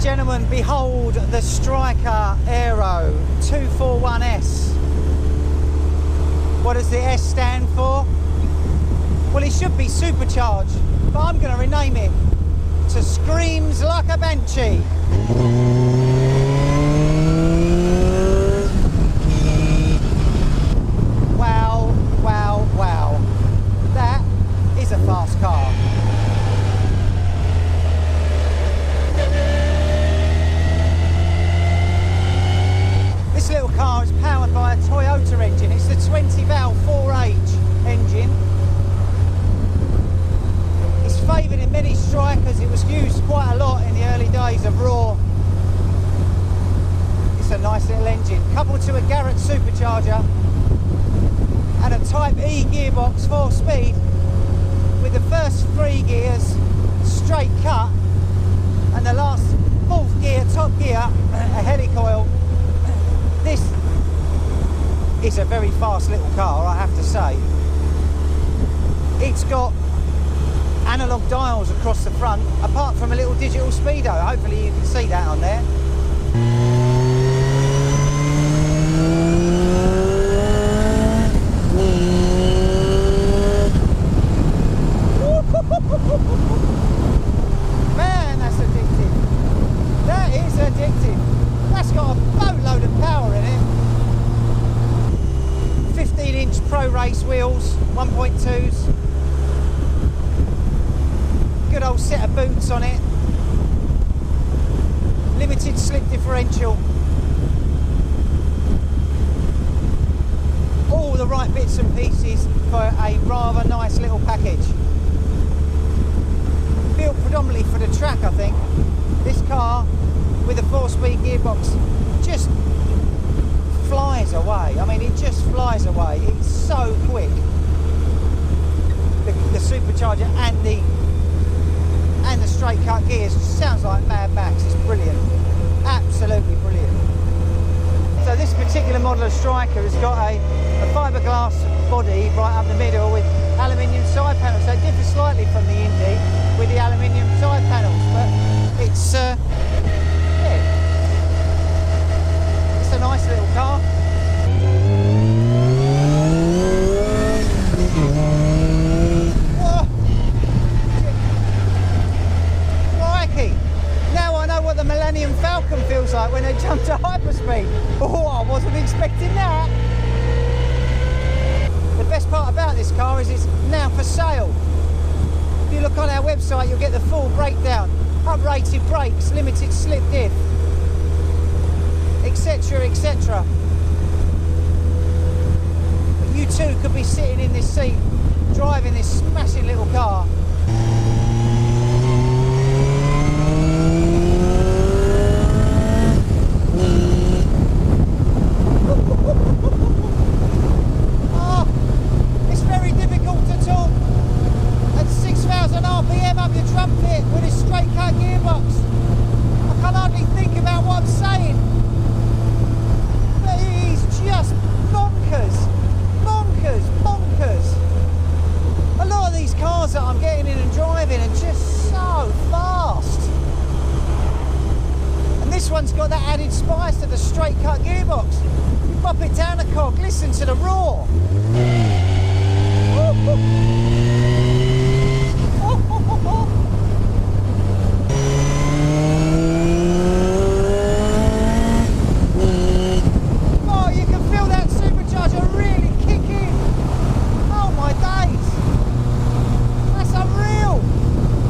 Gentlemen, behold the Striker Aero 241S. What does the S stand for? Well, it should be supercharged, but I'm going to rename it to Screams Like a Banshee. Wow, wow, wow. That is a fast car. This little car is powered by a Toyota engine. It's the 20-valve 4H engine. It's favoured in many Strikers. It was used quite a lot in the early days of Raw. It's a nice little engine, coupled to a Garrett supercharger and a Type E gearbox, 4-speed, with the first 3 gears straight cut and the last 4th gear, top gear, a helicoil. This is a very fast little car, I have to say. It's got analogue dials across the front, apart from a little digital speedo. Hopefully you can see that on there. Man, that's addictive. That is addictive. That's got a boatload of power in it. 15-inch Pro Race wheels, 1.2s. Good old set of boots on it. Limited slip differential. All the right bits and pieces for a rather nice little package. Built predominantly for the track, I think. This car with a 4-speed gearbox just flies away. I mean, it just flies away. It's so quick. The supercharger and the straight cut gears sounds like Mad Max. It's brilliant, absolutely brilliant. So this particular model of Striker has got a fiberglass body right up the middle with aluminium side panels. So it differs slightly from the Indy with the aluminium side panels, but it's it's a nice little car. Now I know what the Millennium Falcon feels like when they jump to hyperspeed. Oh, I wasn't expecting that. The best part about this car is it's now for sale. If you look on our website, you'll get the full breakdown. Uprated brakes, limited slip diff, etc, etc. You too could be sitting in this seat, driving this smashing little car. RPM up your drum pit with a straight cut gearbox. I can hardly think about what I'm saying. But it is just bonkers, bonkers, bonkers. A lot of these cars that I'm getting in and driving are just so fast. And this one's got that added spice to the straight cut gearbox. You pop it down a cog, listen to the roar. Oh, you can feel that supercharger really kick in. Oh my days. That's unreal.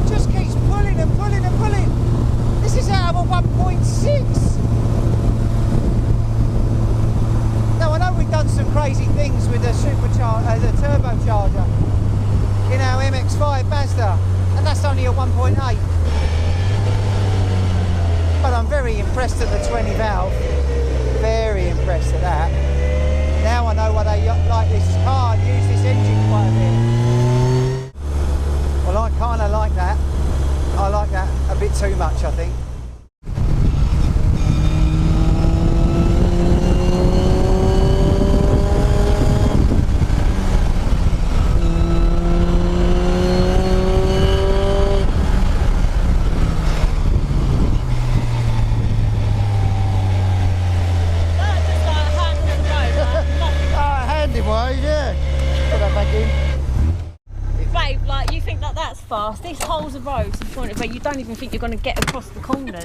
Just keeps pulling and pulling and pulling. This is out of a 1.6. Now I know we've done some crazy things with the the turbocharger in our MX-5 Mazda, and that's only a 1.8. But I'm very impressed at the 20 valve. Very impressed at that. Now I know why they like this car and use this engine quite a bit. Well, I kind of like that. I like that a bit too much, I think. fast. This hole's a road to the point of where you don't even think you're going to get across the corners.